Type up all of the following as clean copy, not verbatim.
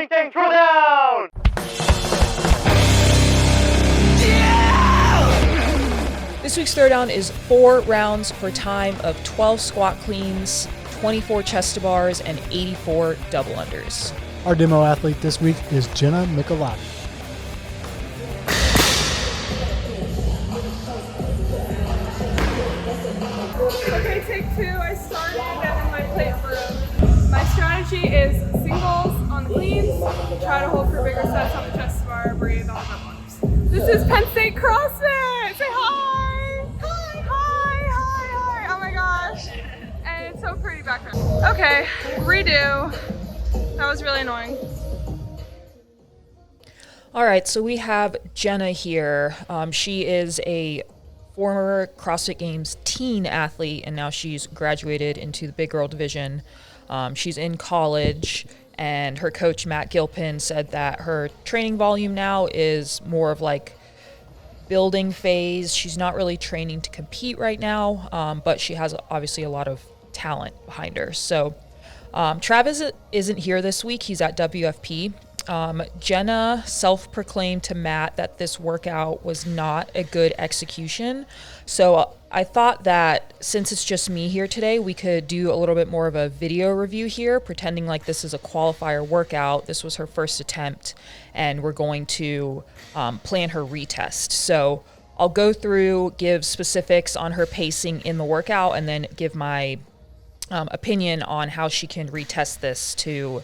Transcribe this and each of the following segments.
Ding ding, throwdown! This week's throwdown is 4 rounds for a time of 12 squat cleans, 24 chest to bars, and 84 double unders. Our demo athlete this week is Jenna Michelotti. Okay, take 2. I started and then my plate broke. My strategy is singles on the cleans, try to hold for bigger sets on the chest bar, breathe on the double unders. This is Penn State CrossFit! Say hi! Hi! Oh my gosh. And it's so pretty back there. Okay, redo. That was really annoying. All right, so we have Jenna here. She is a former CrossFit Games teen athlete, and now she's graduated into the big girl division. She's in college, and her coach, Matt Gilpin, said that her training volume now is more of like building phase. She's not really training to compete right now, but she has obviously a lot of talent behind her. So Travis isn't here this week. He's at WFP. Jenna self-proclaimed to Matt that this workout was not a good execution. So I thought that since it's just me here today, we could do a little bit more of a video review here, pretending like this is a qualifier workout. This was her first attempt, and we're going to plan her retest. So I'll go through, give specifics on her pacing in the workout, and then give my opinion on how she can retest this to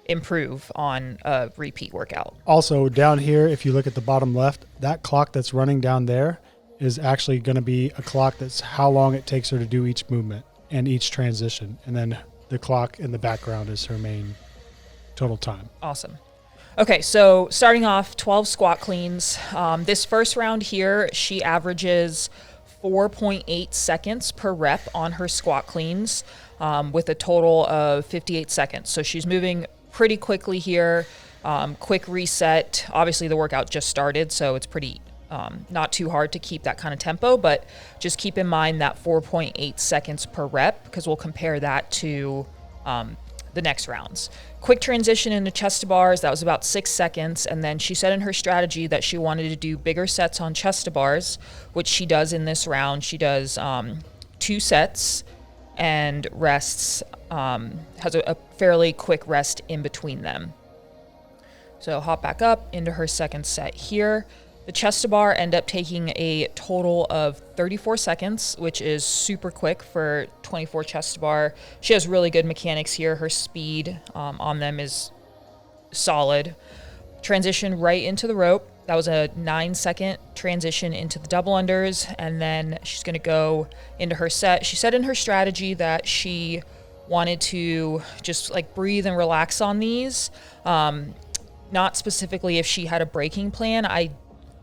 improve on a repeat workout. Also, down here, if you look at the bottom left, that clock that's running down there is actually going to be a clock that's how long it takes her to do each movement and each transition. And then the clock in the background is her main total time. Awesome. Okay, so starting off, 12 squat cleans. This first round here, she averages 4.8 seconds per rep on her squat cleans with a total of 58 seconds. So she's moving pretty quickly here. Quick reset. Obviously the workout just started, so it's pretty not too hard to keep that kind of tempo, but just keep in mind that 4.8 seconds per rep, because we'll compare that to the next rounds. Quick transition into chest to bars, that was about 6 seconds, and then she said in her strategy that she wanted to do bigger sets on chest to bars, which she does in this round. She does 2 sets and rests, has a fairly quick rest in between them. So hop back up into her second set here. The chest to bar end up taking a total of 34 seconds, which is super quick for 24 chest to bar. She has really good mechanics here. Her speed on them is solid. Transition right into the rope. That was a 9-second transition into the double unders, and then she's going to go into her set. She said in her strategy that she wanted to just like breathe and relax on these. Not specifically if she had a breaking plan.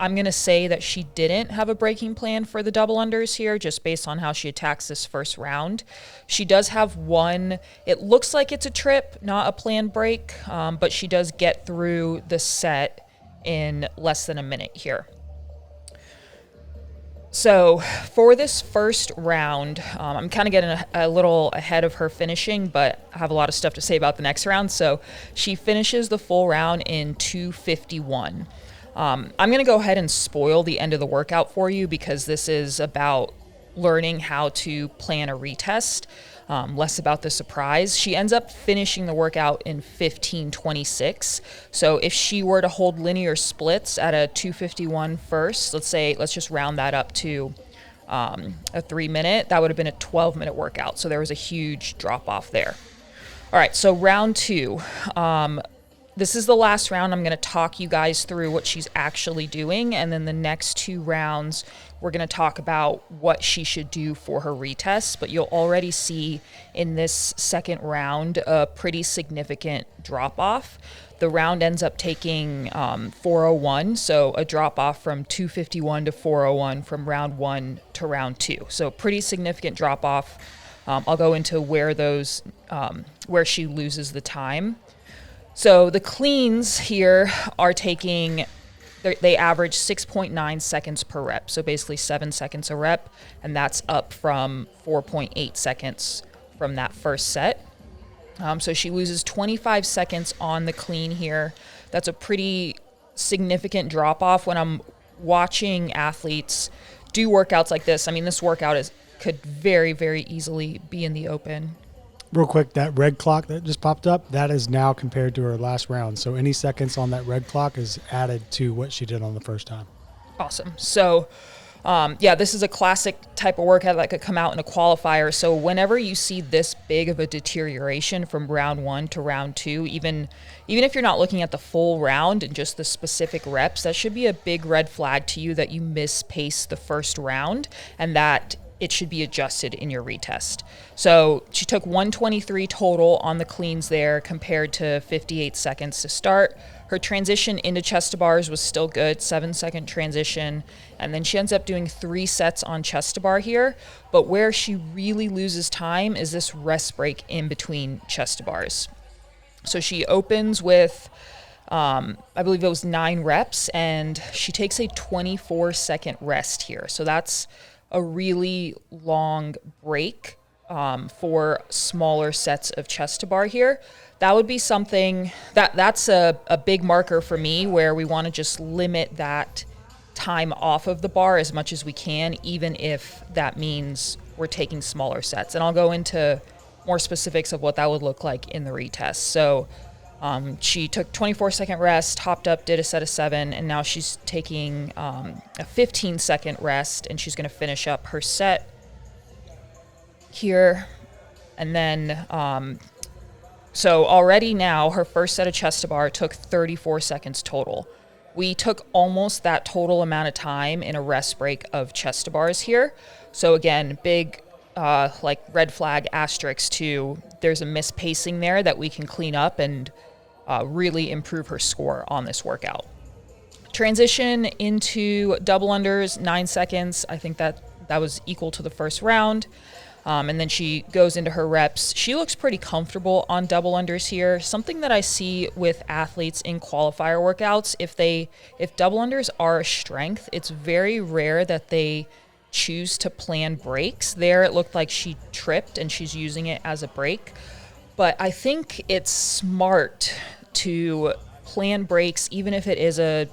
I'm going to say that she didn't have a breaking plan for the double unders here, just based on how she attacks this first round. She does have one, it looks like it's a trip, not a planned break, but she does get through the set in less than a minute here. So for this first round, I'm kind of getting a little ahead of her finishing, but I have a lot of stuff to say about the next round. So she finishes the full round in 2:51. I'm going to go ahead and spoil the end of the workout for you, because this is about learning how to plan a retest, less about the surprise. She ends up finishing the workout in 15:26. So if she were to hold linear splits at a 2:51 first, let's just round that up to a 3-minute, that would have been a 12-minute workout. So there was a huge drop off there. All right, so round 2. This is the last round. I'm going to talk you guys through what she's actually doing, and then the next 2 rounds, we're going to talk about what she should do for her retest. But you'll already see in this second round a pretty significant drop-off. The round ends up taking 4:01, so a drop-off from 2:51 to 4:01 from round 1 to round 2. So pretty significant drop-off. I'll go into where where she loses the time. So the cleans here are they average 6.9 seconds per rep. So basically 7 seconds a rep, and that's up from 4.8 seconds from that first set. So she loses 25 seconds on the clean here. That's a pretty significant drop off when I'm watching athletes do workouts like this. I mean, this workout could very, very easily be in the open. Real quick, that red clock that just popped up, that is now compared to her last round. So any seconds on that red clock is added to what she did on the first time. Awesome. So, this is a classic type of workout that could come out in a qualifier. So whenever you see this big of a deterioration from round 1 to round 2, even if you're not looking at the full round and just the specific reps, that should be a big red flag to you that you mispaced the first round and that it should be adjusted in your retest. So she took 123 total on the cleans there compared to 58 seconds to start. Her transition into chest to bars was still good, 7-second transition. And then she ends up doing 3 sets on chest to bar here. But where she really loses time is this rest break in between chest to bars. So she opens with, I believe it was 9 reps, and she takes a 24-second rest here. So that's a really long break for smaller sets of chest to bar here. That would be something that's a big marker for me, where we want to just limit that time off of the bar as much as we can, even if that means we're taking smaller sets. And I'll go into more specifics of what that would look like in the retest. So she took 24-second rest, hopped up, did a set of 7, and now she's taking a 15-second rest, and she's going to finish up her set here. And then, so already now her first set of chest to bar took 34 seconds total. We took almost that total amount of time in a rest break of chest to bars here. So again, big red flag asterisk to there's a mispacing there that we can clean up and really improve her score on this workout. Transition into double unders, 9 seconds. I think that was equal to the first round. And then she goes into her reps. She looks pretty comfortable on double unders here. Something that I see with athletes in qualifier workouts, if double unders are a strength, it's very rare that they choose to plan breaks. There it looked like she tripped and she's using it as a break. But I think it's smart to plan breaks, even if it is a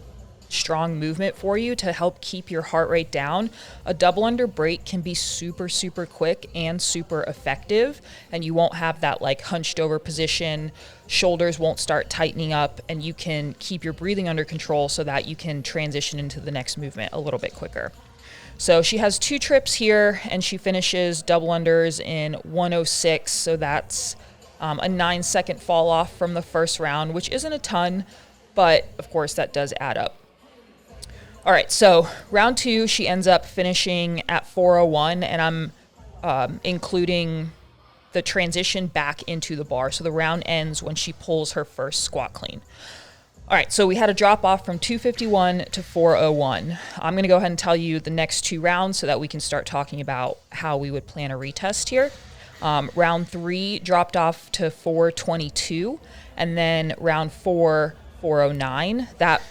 strong movement for you, to help keep your heart rate down. A double under break can be super, super quick and super effective, and you won't have that hunched over position, shoulders won't start tightening up, and you can keep your breathing under control so that you can transition into the next movement a little bit quicker. So she has 2 trips here, and she finishes double unders in 106, so that's a 9-second fall off from the first round, which isn't a ton, but of course that does add up. All right, so round 2, she ends up finishing at 401, and I'm including the transition back into the bar. So the round ends when she pulls her first squat clean. All right, so we had a drop off from 251 to 401. I'm going to go ahead and tell you the next 2 rounds so that we can start talking about how we would plan a retest here. Round 3 dropped off to 422, and then round 4, 409. That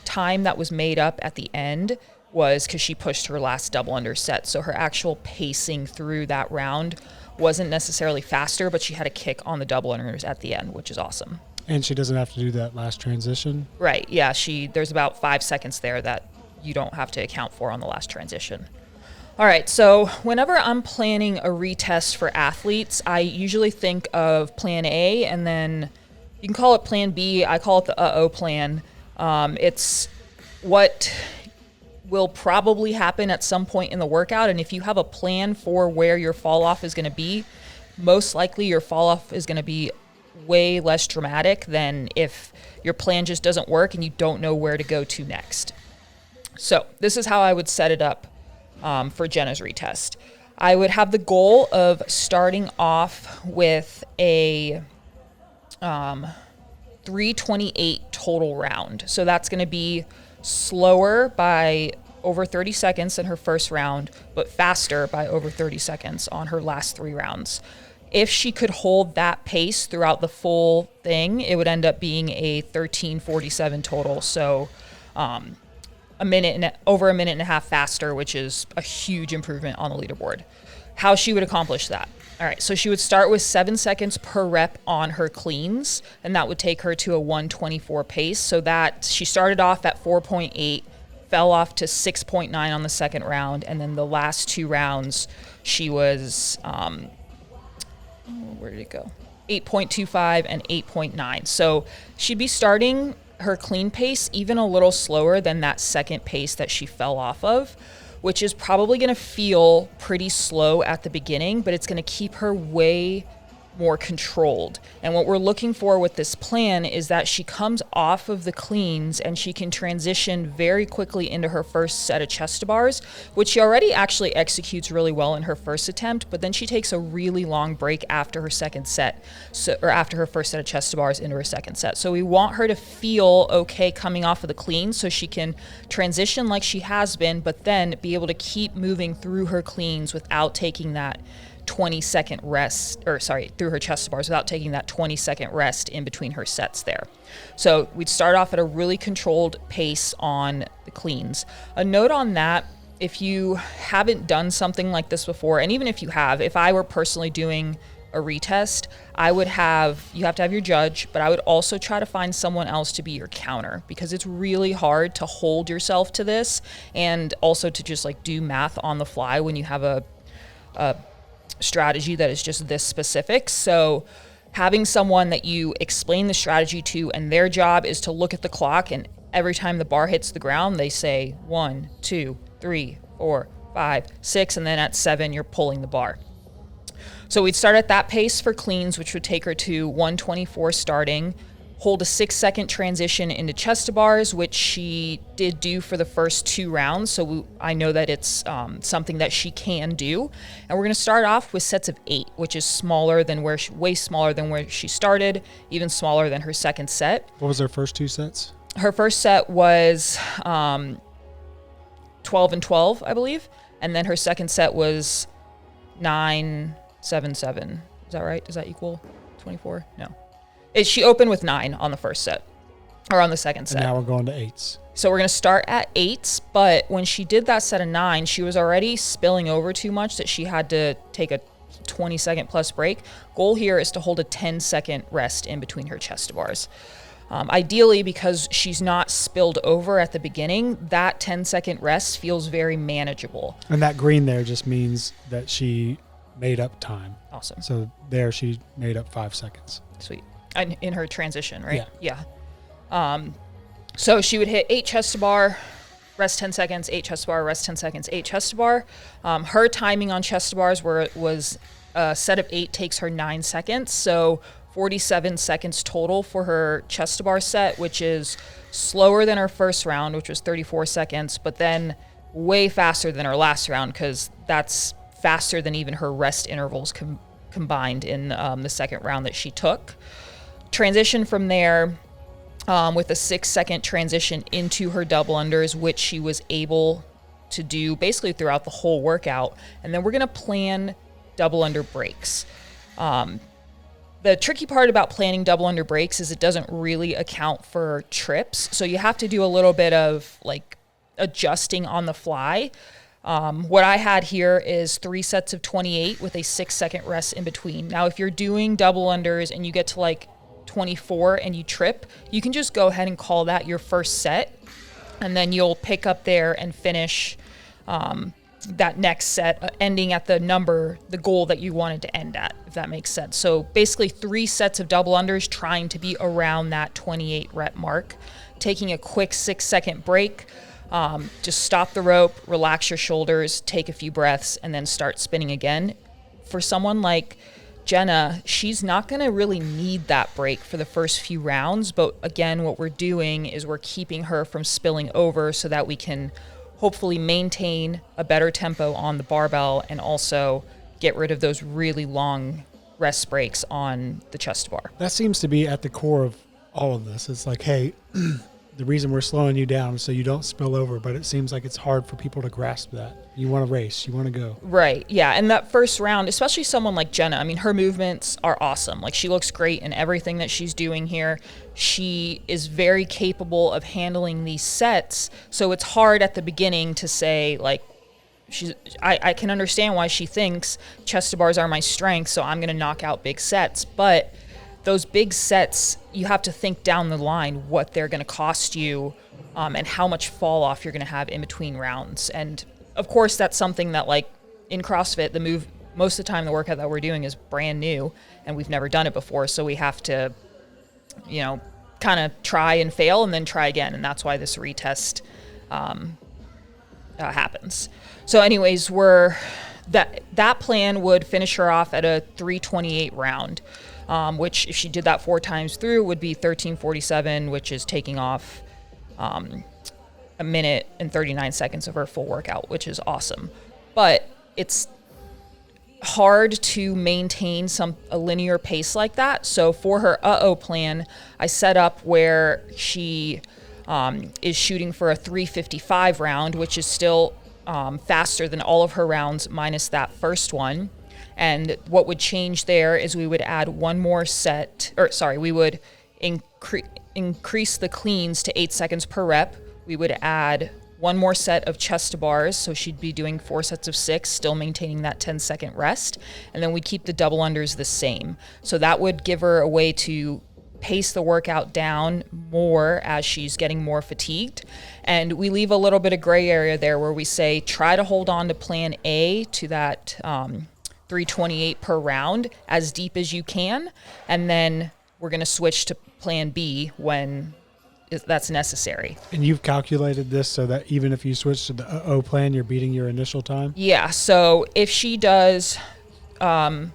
time that was made up at the end was because she pushed her last double under set. So her actual pacing through that round wasn't necessarily faster, but she had a kick on the double unders at the end, which is awesome. And she doesn't have to do that last transition? Right, yeah. There's about 5 seconds there that you don't have to account for on the last transition. All right, so whenever I'm planning a retest for athletes, I usually think of plan A, and then you can call it plan B. I call it the uh-oh plan. It's what will probably happen at some point in the workout, and if you have a plan for where your fall off is going to be, most likely your fall off is going to be way less dramatic than if your plan just doesn't work and you don't know where to go to next. So this is how I would set it up for Jenna's retest. I would have the goal of starting off with a 328 total round. So that's going to be slower by over 30 seconds than her first round, but faster by over 30 seconds on her last 3 rounds. If she could hold that pace throughout the full thing, it would end up being a 13:47 total. So over a minute and a half faster, which is a huge improvement on the leaderboard. How she would accomplish that. All right, so she would start with 7 seconds per rep on her cleans, and that would take her to a 124 pace. So that she started off at 4.8, fell off to 6.9 on the second round, and then the last 2 rounds she was, where did it go? 8.25 and 8.9. So she'd be starting her clean pace even a little slower than that second pace that she fell off of, which is probably going to feel pretty slow at the beginning, but it's going to keep her way more controlled. And what we're looking for with this plan is that she comes off of the cleans and she can transition very quickly into her first set of chest to bars, which she already actually executes really well in her first attempt, but then she takes a really long break after her second set, or after her first set of chest to bars into her second set. So we want her to feel okay coming off of the cleans so she can transition like she has been, but then be able to keep moving through her cleans without taking that 20-second rest, through her chest to bars without taking that 20-second rest in between her sets there. So we'd start off at a really controlled pace on the cleans. A note on that, if you haven't done something like this before, and even if you have, if I were personally doing a retest, you have to have your judge, but I would also try to find someone else to be your counter, because it's really hard to hold yourself to this and also to just like do math on the fly when you have a strategy that is just this specific. So having someone that you explain the strategy to, and their job is to look at the clock, and every time the bar hits the ground, they say 1, 2, 3, 4, 5, 6, and then at 7, you're pulling the bar. So we'd start at that pace for cleans, which would take her to 124 starting, hold a 6-second transition into chest to bars, which she did do for the first 2 rounds. So I know that it's something that she can do. And we're going to start off with sets of 8, which is way smaller than where she started, even smaller than her second set. What was her first 2 sets? Her first set was 12 and 12, I believe. And then her second set was 9, 7, 7. Is that right? Does that equal 24? No. She opened with 9 on the first set, or on the second set. And now we're going to 8s. So we're going to start at 8s, but when she did that set of 9, she was already spilling over too much that she had to take a 20-second plus break. Goal here is to hold a 10-second rest in between her chest to bars. Ideally, because she's not spilled over at the beginning, that 10-second rest feels very manageable. And that green there just means that she made up time. Awesome. So there she made up 5 seconds. Sweet. In her transition, right? Yeah. So she would hit 8 chest to bar, rest 10 seconds, 8 chest to bar, rest 10 seconds, 8 chest to bar. Her timing on chest to bars was a set of 8 takes her 9 seconds. So 47 seconds total for her chest to bar set, which is slower than her first round, which was 34 seconds, but then way faster than her last round, because that's faster than even her rest intervals combined in the second round that she took. Transition from there with a 6-second transition into her double unders, which she was able to do basically throughout the whole workout. And then we're going to plan double under breaks. The tricky part about planning double under breaks is it doesn't really account for trips. So you have to do a little bit of like adjusting on the fly. What I had here is 3 sets of 28 with a 6-second rest in between. Now, if you're doing double unders and you get to like 24 and you trip, you can just go ahead and call that your first set, and then you'll pick up there and finish that next set, ending at the goal that you wanted to end at, if that makes sense. So basically 3 sets of double unders trying to be around that 28 rep mark, taking a quick 6-second break. Just stop the rope, relax your shoulders, take a few breaths, and then start spinning again. For someone like Jenna, she's not going to really need that break for the first few rounds. But again, what we're doing is we're keeping her from spilling over so that we can hopefully maintain a better tempo on the barbell and also get rid of those really long rest breaks on the chest bar. That seems to be at the core of all of this. It's like, hey, the reason we're slowing you down is so you don't spill over, but it seems like it's hard for people to grasp that. You want to race, you want to go. Right, yeah, and that first round, especially someone like Jenna, I mean, her movements are awesome. Like, she looks great in everything that she's doing here. She is very capable of handling these sets, so it's hard at the beginning to say, like, I can understand why she thinks chest to bars are my strength, so I'm going to knock out big sets. But those big sets, you have to think down the line what they're going to cost you, and how much fall off you're going to have in between rounds. And of course, that's something that, like in CrossFit, most of the time the workout that we're doing is brand new and we've never done it before. So we have to, kind of try and fail and then try again. And that's why this retest happens. So anyways, that plan would finish her off at a 3:28 round, which if she did that 4 times through would be 13:47, which is taking off a minute and 39 seconds of her full workout, which is awesome. But it's hard to maintain a linear pace like that. So for her plan, I set up where she is shooting for a 3:55 round, which is still faster than all of her rounds minus that first one. And what would change there is we would add one more we would increase the cleans to 8 seconds per rep. We would add one more set of chest to bars, so she'd be doing 4 sets of 6, still maintaining that 10-second rest. And then we keep the double unders the same. So that would give her a way to pace the workout down more as she's getting more fatigued. And we leave a little bit of gray area there where we say try to hold on to plan A to that 3:28 per round as deep as you can. And then we're going to switch to plan B when that's necessary. And you've calculated this so that even if you switch to the O plan, you're beating your initial time? Yeah. So if she does 4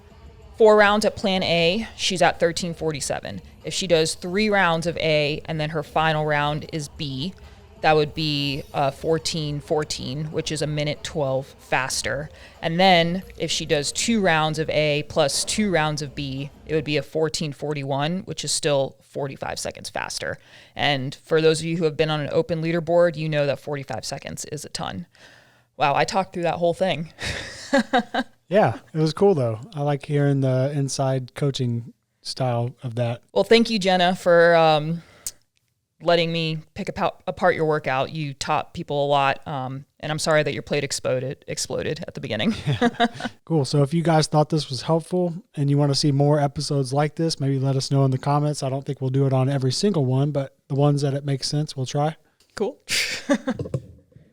rounds at plan A, she's at 13:47. If she does 3 rounds of A and then her final round is B, that would be 14:14, which is a minute 12 faster. And then if she does 2 rounds of A plus 2 rounds of B, it would be a 14:41, which is still 45 seconds faster. And for those of you who have been on an open leaderboard, you know that 45 seconds is a ton. Wow, I talked through that whole thing. Yeah, it was cool though. I like hearing the inside coaching style of that. Well, thank you, Jenna, for letting me pick apart your workout. You taught people a lot, and I'm sorry that your plate exploded at the beginning. Cool. So if you guys thought this was helpful and you want to see more episodes like this, maybe let us know in the comments. I don't think we'll do it on every single one, but the ones that it makes sense, we'll try. Cool.